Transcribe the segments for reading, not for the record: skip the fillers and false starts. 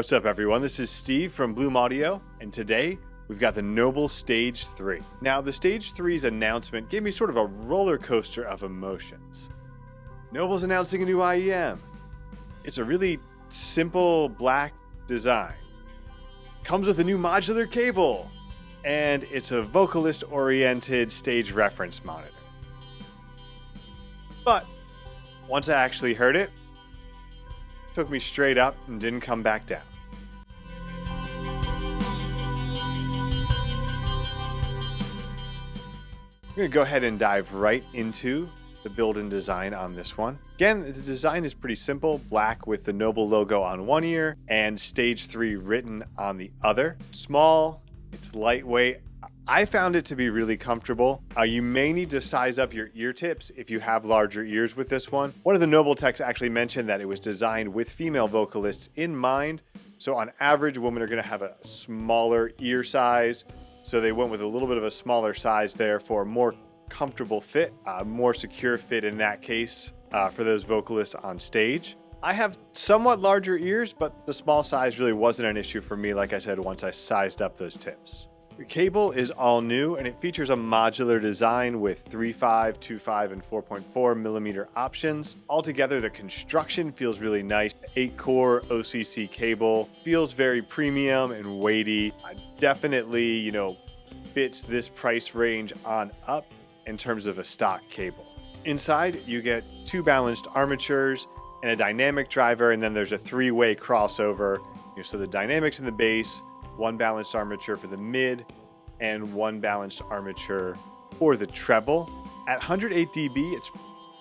What's up, everyone? This is Steve from Bloom Audio, and today we've got the Noble Stage 3. Now, the Stage 3's announcement gave me sort of a roller coaster of emotions. Noble's announcing a new IEM. It's a really simple black design. Comes with a new modular cable, and it's a vocalist-oriented stage reference monitor. But once I actually heard it, took me straight up and didn't come back down. I'm going to go ahead and dive right into the build and design on this one. Again, the design is pretty simple, black with the Noble logo on one ear and Stage 3 written on the other. Small, it's lightweight. I found it to be really comfortable. You may need to size up your ear tips if you have larger ears with this one. One of the Noble techs actually mentioned that it was designed with female vocalists in mind. So on average, women are going to have a smaller ear size. So they went with a little bit of a smaller size there for a more comfortable fit, more secure fit in that case for those vocalists on stage. I have somewhat larger ears, but the small size really wasn't an issue for me, like I said, once I sized up those tips. The cable is all new, and it features a modular design with 3.5, 2.5, and 4.4 millimeter options. Altogether, the construction feels really nice. 8-core OCC cable feels very premium and weighty. Definitely, fits this price range on up in terms of a stock cable. Inside, you get 2 balanced armatures and a dynamic driver, and then there's a 3-way crossover. So the dynamics in the bass, 1 balanced armature for the mid, and 1 balanced armature for the treble. At 108 dB, it's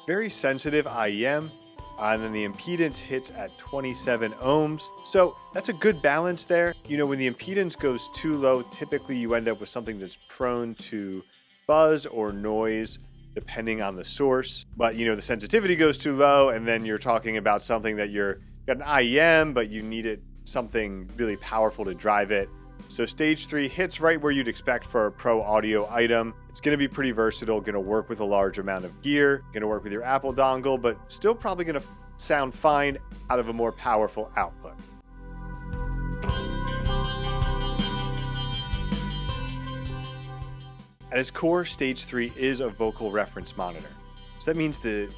very sensitive IEM, and then the impedance hits at 27 ohms. So that's a good balance there. When the impedance goes too low, typically you end up with something that's prone to buzz or noise, depending on the source. But the sensitivity goes too low, and then you're talking about something that you've got an IEM, but you needed something really powerful to drive it. So Stage 3 hits right where you'd expect for a pro audio item. It's going to be pretty versatile, going to work with a large amount of gear, going to work with your Apple dongle, but still probably going to sound fine out of a more powerful output. At its core, Stage 3 is a vocal reference monitor. So that means the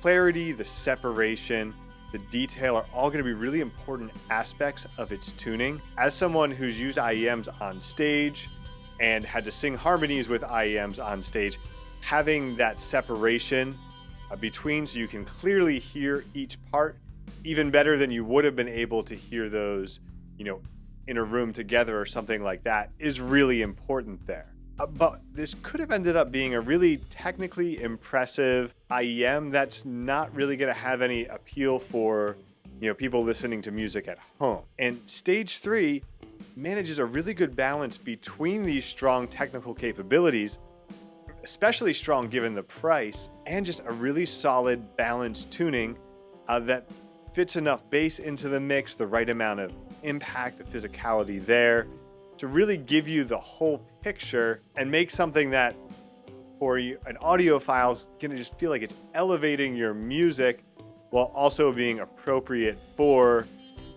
clarity, the separation, the detail are all going to be really important aspects of its tuning. As someone who's used IEMs on stage and had to sing harmonies with IEMs on stage, having that separation between so you can clearly hear each part even better than you would have been able to hear those, in a room together or something like that is really important there. But this could have ended up being a really technically impressive IEM that's not really going to have any appeal for, people listening to music at home. And Stage 3 manages a really good balance between these strong technical capabilities, especially strong given the price, and just a really solid balanced tuning that fits enough bass into the mix, the right amount of impact, the physicality there, to really give you the whole picture and make something that for you, an audiophile is going to just feel like it's elevating your music while also being appropriate for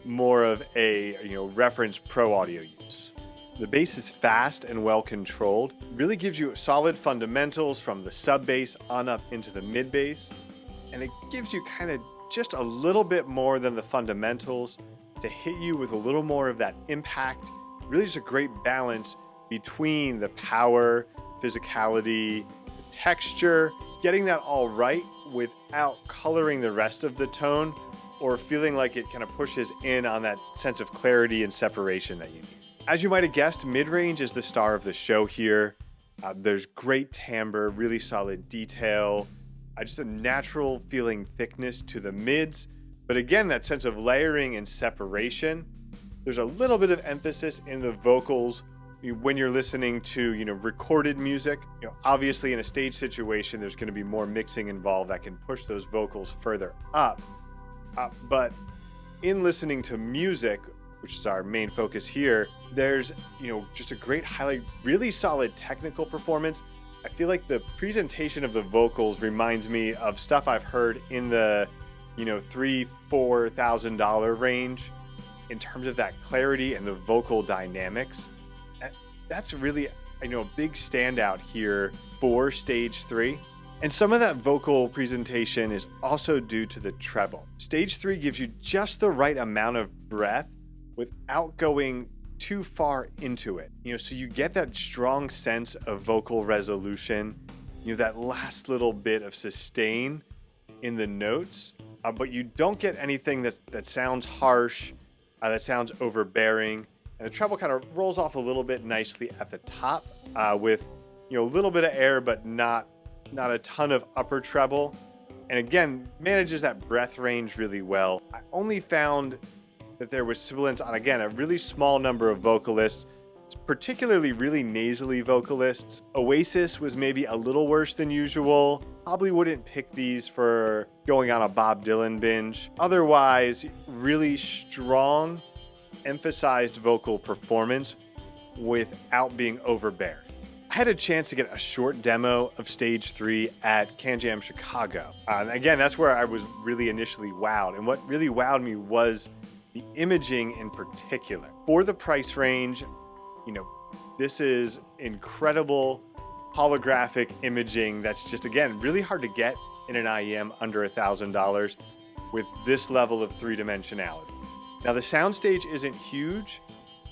more of a reference pro audio use. The bass is fast and well controlled, really gives you solid fundamentals from the sub bass on up into the mid bass, and it gives you kind of just a little bit more than the fundamentals to hit you with a little more of that impact. Really just a great balance between the power, physicality, the texture, getting that all right without coloring the rest of the tone or feeling like it kind of pushes in on that sense of clarity and separation that you need. As you might have guessed, mid-range is the star of the show here. There's great timbre, really solid detail, just a natural feeling thickness to the mids. But again, that sense of layering and separation. There's a little bit of emphasis in the vocals when you're listening to, recorded music. Obviously in a stage situation, there's going to be more mixing involved that can push those vocals further up. But in listening to music, which is our main focus here, there's, just a great highlight, really solid technical performance. I feel like the presentation of the vocals reminds me of stuff I've heard in the, $3,000-$4,000 range. in terms of that clarity and the vocal dynamics. That's really, a big standout here for stage 3. And some of that vocal presentation is also due to the treble. Stage 3 gives you just the right amount of breath without going too far into it. So you get that strong sense of vocal resolution, that last little bit of sustain in the notes, but you don't get anything that sounds harsh, that sounds overbearing. And the treble kind of rolls off a little bit nicely at the top with, a little bit of air, but not a ton of upper treble. And again, manages that breath range really well. I only found that there was sibilance on, again, a really small number of vocalists, particularly really nasally vocalists. Oasis was maybe a little worse than usual. Probably wouldn't pick these for going on a Bob Dylan binge. Otherwise, really strong, emphasized vocal performance without overbearing overbearing. I had a chance to get a short demo of stage 3 at Can Jam Chicago. Again, that's where I was really initially wowed. And what really wowed me was the imaging in particular. For the price range, this is incredible holographic imaging that's just, again, really hard to get in an IEM under $1,000 with this level of three-dimensionality. Now, the soundstage isn't huge.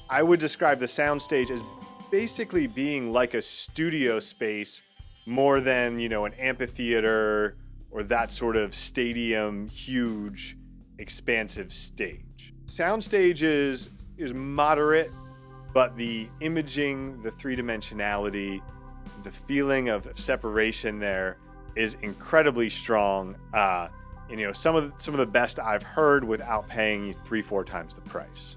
I would describe the soundstage as basically being like a studio space more than, an amphitheater or that sort of stadium, huge, expansive stage. Soundstage is moderate, but the imaging, the three-dimensionality, the feeling of separation there is incredibly strong. Some of the best I've heard without paying 3-4 times the price.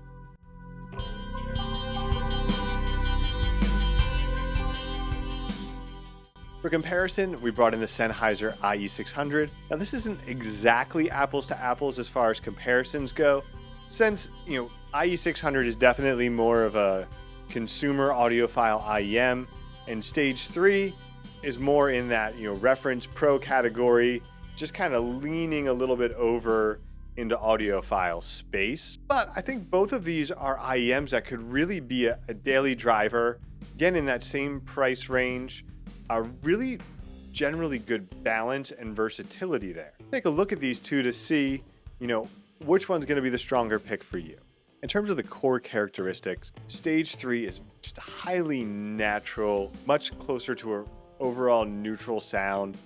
For comparison, we brought in the Sennheiser IE600. Now, this isn't exactly apples to apples as far as comparisons go, since, IE600 is definitely more of a consumer audiophile IEM, and stage 3 is more in that, reference pro category, just kind of leaning a little bit over into audiophile space. But I think both of these are IEMs that could really be a daily driver, again, in that same price range. A really generally good balance and versatility there. Take a look at these two to see, which one's going to be the stronger pick for you. In terms of the core characteristics, stage 3 is just a highly natural, much closer to an overall neutral sound.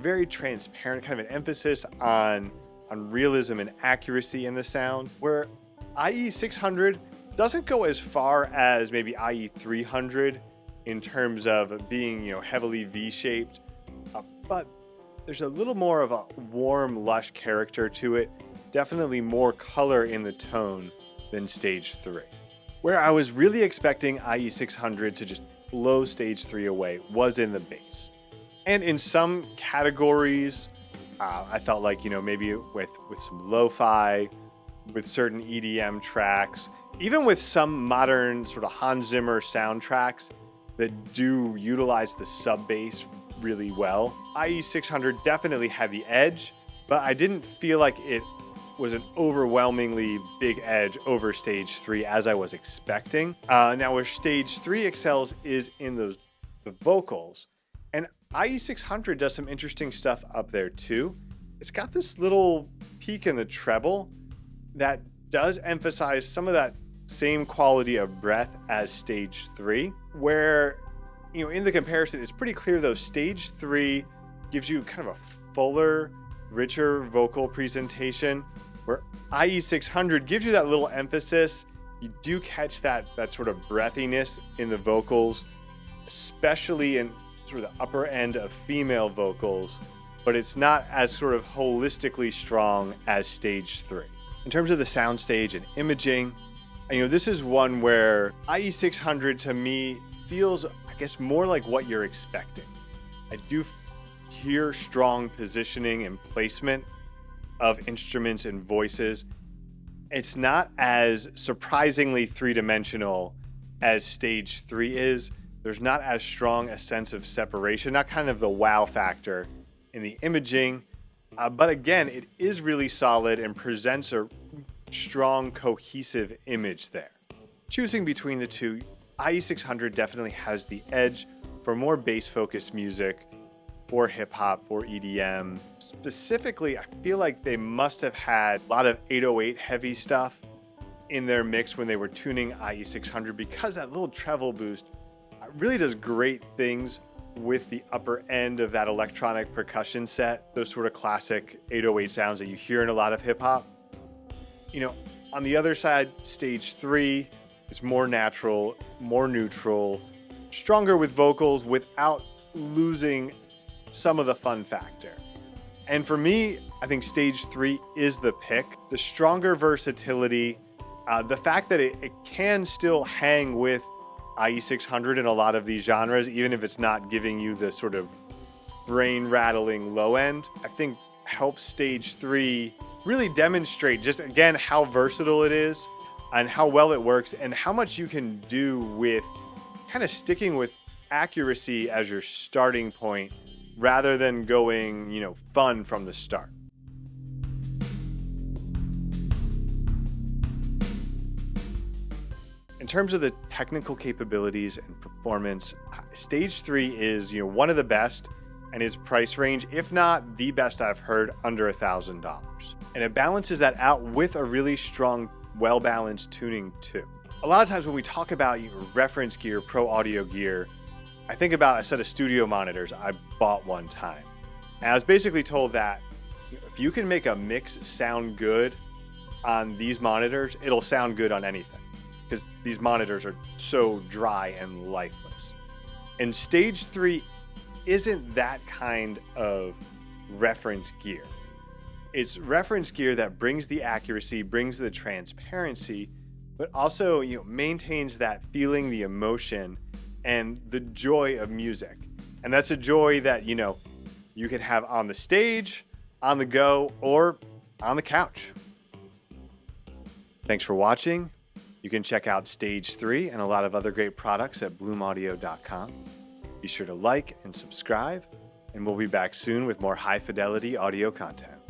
Very transparent, kind of an emphasis on realism and accuracy in the sound, where IE600 doesn't go as far as maybe IE300 in terms of being, heavily V-shaped, but there's a little more of a warm, lush character to it. Definitely more color in the tone than stage 3. Where I was really expecting IE600 to just blow stage 3 away was in the bass. And in some categories, I felt like, maybe with some lo-fi, with certain EDM tracks, even with some modern sort of Hans Zimmer soundtracks that do utilize the sub bass really well, IE600 definitely had the edge, but I didn't feel like it was an overwhelmingly big edge over stage 3 as I was expecting. Now, where stage 3 excels is in the vocals, and IE600 does some interesting stuff up there too. It's got this little peak in the treble that does emphasize some of that same quality of breath as stage 3, where, in the comparison, it's pretty clear though, stage 3 gives you kind of a fuller, richer vocal presentation, where IE600 gives you that little emphasis. You do catch that sort of breathiness in the vocals, especially in sort of the upper end of female vocals, but it's not as sort of holistically strong as stage 3. In terms of the soundstage and imaging, this is one where IE600 to me feels, I guess, more like what you're expecting. I do hear strong positioning and placement of instruments and voices. It's not as surprisingly three-dimensional as stage 3 is. There's not as strong a sense of separation, not kind of the wow factor in the imaging. But again, it is really solid and presents a strong, cohesive image there. Choosing between the two, IE600 definitely has the edge for more bass-focused music, for hip-hop, for EDM. Specifically, I feel like they must have had a lot of 808 heavy stuff in their mix when they were tuning IE600, because that little treble boost really does great things with the upper end of that electronic percussion set, those sort of classic 808 sounds that you hear in a lot of hip-hop. On the other side, stage 3 is more natural, more neutral, stronger with vocals without losing some of the fun factor. And for me, I think stage 3 is the pick. The stronger versatility, the fact that it can still hang with IE600 in a lot of these genres, even if it's not giving you the sort of brain rattling low end, I think helps stage 3 really demonstrate just again how versatile it is and how well it works and how much you can do with kind of sticking with accuracy as your starting point rather than going, fun from the start. In terms of the technical capabilities and performance, stage 3 is, one of the best and is price range, if not the best I've heard, under $1,000. And it balances that out with a really strong, well-balanced tuning too. A lot of times when we talk about your reference gear, pro audio gear, I think about a set of studio monitors I bought one time. And I was basically told that if you can make a mix sound good on these monitors, it'll sound good on anything, because these monitors are so dry and lifeless. And stage 3 isn't that kind of reference gear. It's reference gear that brings the accuracy, brings the transparency, but also maintains that feeling, the emotion, and the joy of music. And that's a joy that you can have on the stage, on the go, or on the couch. Thanks for watching. You can check out Stage 3 and a lot of other great products at bloomaudio.com. Be sure to like and subscribe, and we'll be back soon with more high-fidelity audio content.